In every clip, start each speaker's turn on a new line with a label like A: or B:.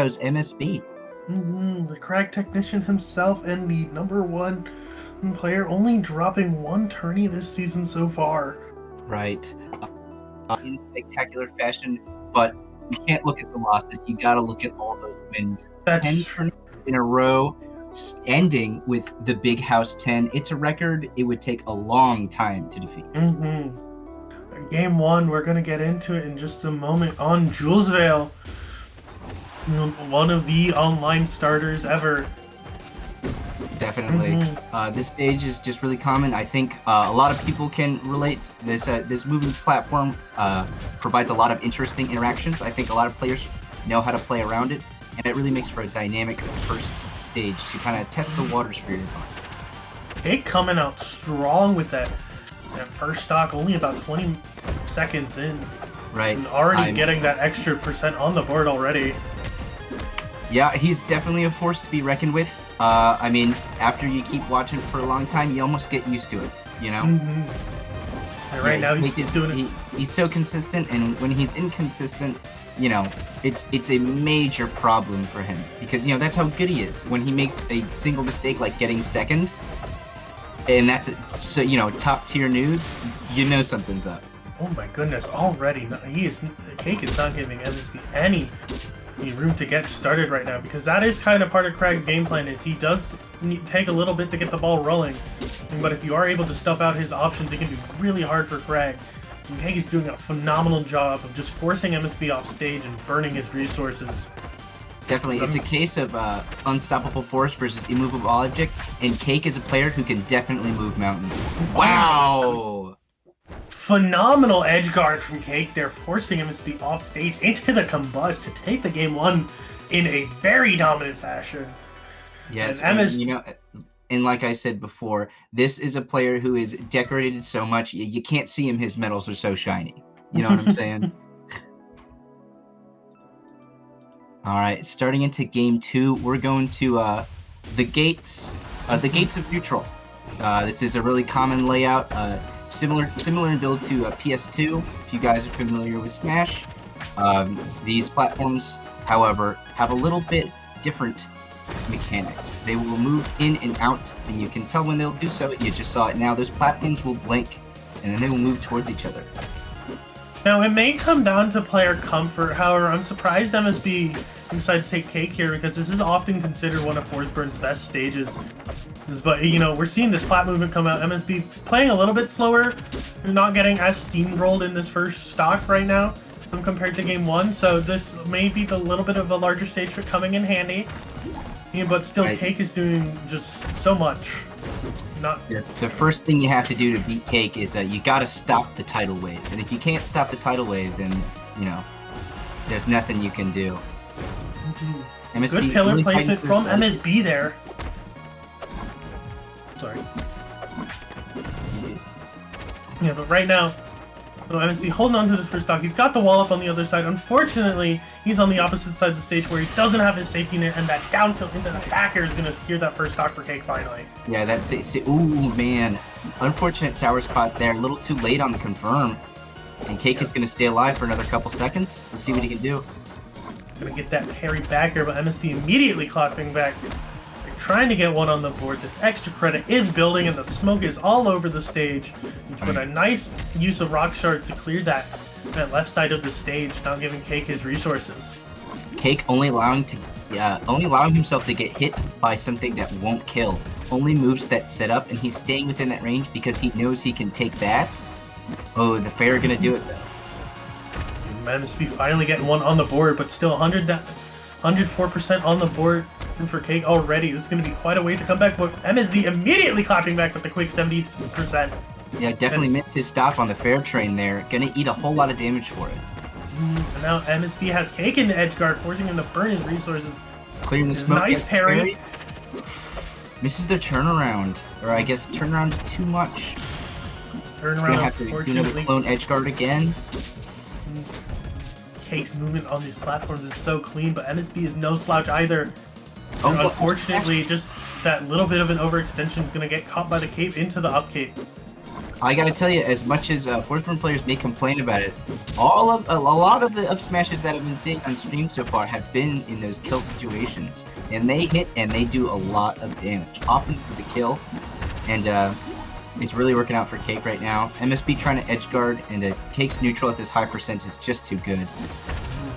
A: chose MSB.
B: The Kragg technician himself and the #1 player, only dropping one tourney this season so far.
A: Right. In spectacular fashion, but you can't look at the losses. You got to look at all those wins.
B: That's
A: 10
B: true.
A: in a row, ending with the Big House 10. It's a record it would take a long time to defeat.
B: Game 1, we're going to get into it in just a moment on Julesvale. One of the online starters ever.
A: Definitely. This stage is just really common. I think a lot of people can relate. This moving platform provides a lot of interesting interactions. I think a lot of players know how to play around it, and it really makes for a dynamic first stage to kind of test the waters for your opponent.
B: Cake coming out strong with that first stock, only about 20 seconds in.
A: Right.
B: And already getting that extra % on the board already.
A: Yeah, he's definitely a force to be reckoned with. I mean, after you keep watching it for a long time, you almost get used to it, you know?
B: And right now he's doing it.
A: He's so consistent, and when he's inconsistent, you know, it's a major problem for him. Because, you know, that's how good he is. When he makes a single mistake like getting second, and that's, so you know, top tier news, you know something's up.
B: Oh my goodness, already. Cake is not giving MSB any room to get started right now, because that is kind of part of Kragg's game plan. Is he does take a little bit to get the ball rolling, but if you are able to stuff out his options, it can be really hard for Kragg. And Kragg is doing a phenomenal job of just forcing MSB off stage and burning his resources.
A: Definitely, it's a case of unstoppable force versus immovable object, and Cake is a player who can definitely move mountains. Wow!
B: Phenomenal edge guard from Cake there, forcing MSB off stage into the combust to take the game 1 in a very dominant fashion.
A: Yes, and you know, and like I said before, this is a player who is decorated so much, you can't see him, his medals are so shiny. You know what I'm saying? Alright, starting into game 2, we're going to the gates of neutral. This is a really common layout. Similar in build to PS2, if you guys are familiar with Smash. These platforms, however, have a little bit different mechanics. They will move in and out, and you can tell when they'll do so. You just saw it now. Those platforms will blink, and then they will move towards each other.
B: Now, it may come down to player comfort. However, I'm surprised MSB decided to take Cake here, because this is often considered one of Forsburn's best stages. But, you know, we're seeing this plat movement come out. MSB playing a little bit slower, not getting as steamrolled in this first stock right now compared to game 1. So this may be a little bit of a larger stage for coming in handy. Yeah, but still, Cake is doing just so much.
A: The first thing you have to do to beat Cake is you gotta stop the tidal wave. And if you can't stop the tidal wave, then, you know, there's nothing you can do.
B: Good pillar really placement from MSB there. Sorry. Yeah, but right now, MSB holding on to this first stock. He's got the wall up on the other side. Unfortunately, he's on the opposite side of the stage where he doesn't have his safety net, and that down tilt into the back air is going to secure that first stock for Cake finally.
A: Yeah, that's it. Ooh, man. Unfortunate sour spot there. A little too late on the confirm. And Cake is going to stay alive for another couple seconds. Let's see what he can do.
B: Going to get that parry back air, but MSB immediately clapping back. Trying to get one on the board. This extra credit is building, and the smoke is all over the stage. But a nice use of rock shards to clear that left side of the stage, not giving Cake his resources.
A: Cake only allowing himself to get hit by something that won't kill. Only moves that set up, and he's staying within that range because he knows he can take that. Oh, the fair are gonna do it though.
B: MSB finally getting one on the board, but still 104% on the board. And for Cake already, this is going to be quite a way to come back, but MSB immediately clapping back with the quick 70%.
A: Yeah, definitely missed his stop on the fair train there. Gonna eat a whole lot of damage for it.
B: And now MSB has Cake in the edge guard, forcing him to burn his resources.
A: Clearing the smoke.
B: Nice parry.
A: Misses the turnaround. Or I guess turnaround is too much.
B: Turnaround,
A: have to do another clone edge guard again.
B: Cake's movement on these platforms is so clean, but MSB is no slouch either. Unfortunately, just that little bit of an overextension is going to get caught by the cape into the up cape.
A: I gotta tell you, as much as Forsburn players may complain about it, a lot of the up smashes that I've been seeing on stream so far have been in those kill situations, and they hit and they do a lot of damage, often for the kill, and it's really working out for Cake right now. MSB trying to edge guard, and Cake's neutral at this high percent is just too good.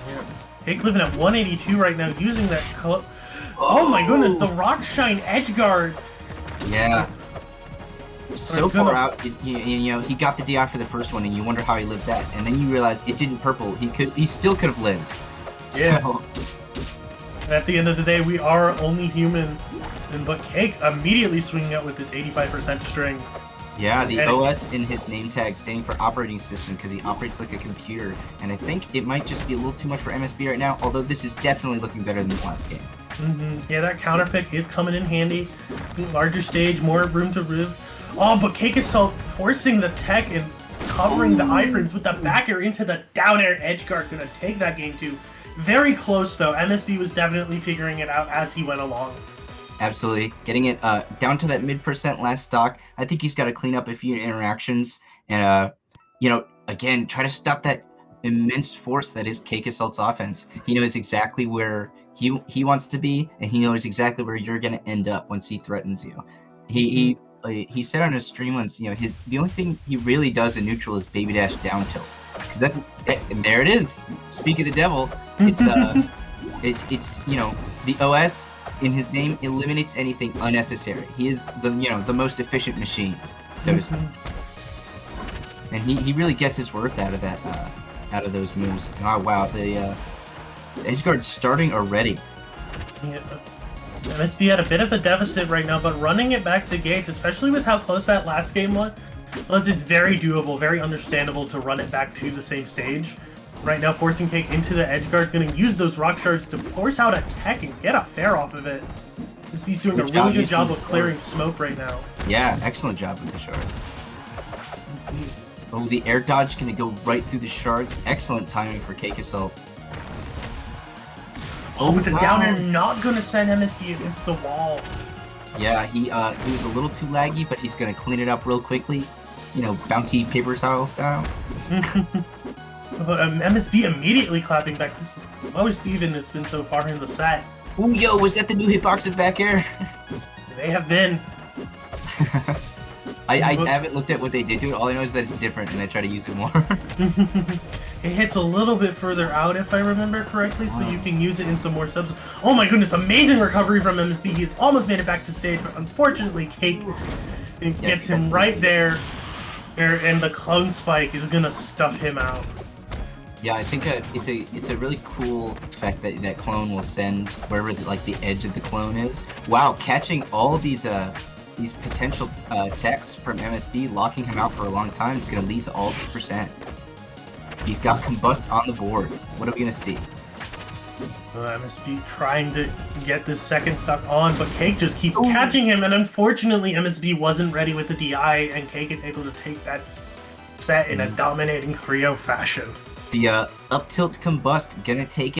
B: Yeah. Cake living at 182 right now, using that color. Oh my goodness, the Rock Shine edge guard.
A: Yeah. So far out, you know, he got the DI for the first one, and you wonder how he lived that, and then you realize it didn't purple. He still could have lived.
B: Yeah.
A: So.
B: At the end of the day, we are only human, but Cake immediately swinging out with this 85% string.
A: Yeah, the OS in his name tag standing for operating system because he operates like a computer, and I think it might just be a little too much for MSB right now. Although this is definitely looking better than the last game.
B: Yeah, that counter pick is coming in handy. Larger stage, more room to live. Oh, but CakeAssault forcing the tech and covering the iframes with the back air into the down air edge guard. Gonna take that game too. Very close though. MSB was definitely figuring it out as he went along.
A: Absolutely. Getting it down to that mid% last stock. I think he's got to clean up a few interactions and, you know, again, try to stop that immense force that is CakeAssault's offense. He knows exactly where he wants to be, and he knows exactly where you're going to end up once he threatens you. He said on his stream once, you know, the only thing he really does in neutral is baby dash down tilt, because and there it is. Speak of the devil, it's you know, the OS in his name eliminates anything unnecessary. He is the most efficient machine, so to speak, and he really gets his worth out of that out of those moves. Oh wow, the edge guard's starting already.
B: Yeah. MSB had a bit of a deficit right now, but running it back to gates, especially with how close that last game was, it's very doable, very understandable to run it back to the same stage. Right now, forcing Cake into the edge guard, going to use those rock shards to force out a tech and get a fair off of it. MSB's doing a really good job of clearing smoke right now.
A: Yeah, excellent job with the shards. Oh, the air dodge going to go right through the shards. Excellent timing for CakeAssault.
B: Oh, but the down air not going to send MSB against the wall.
A: Yeah, he was a little too laggy, but he's going to clean it up real quickly. You know, bounty paper style.
B: But MSB immediately clapping back. This is the most even it's been so far in the set.
A: Ooh, yo, was that the new hitbox of back air?
B: They have been.
A: I haven't looked at what they did to it. All I know is that it's different, and I try to use it more.
B: It hits a little bit further out, if I remember correctly, so you can use it in some more subs. Oh my goodness, amazing recovery from MSB. He's almost made it back to stage, but unfortunately, Cake gets him right there, and the clone spike is gonna stuff him out.
A: Yeah, I think it's a really cool effect that clone will send wherever the edge of the clone is. Wow, catching all these potential techs from MSB, locking him out for a long time is gonna lead to all 2%. He's got Combust on the board. What are we gonna see?
B: MSB trying to get this second stock on, but Cake just keeps catching him, and unfortunately MSB wasn't ready with the DI, and Cake is able to take that set in a dominating 3-0 fashion.
A: The up tilt Combust gonna take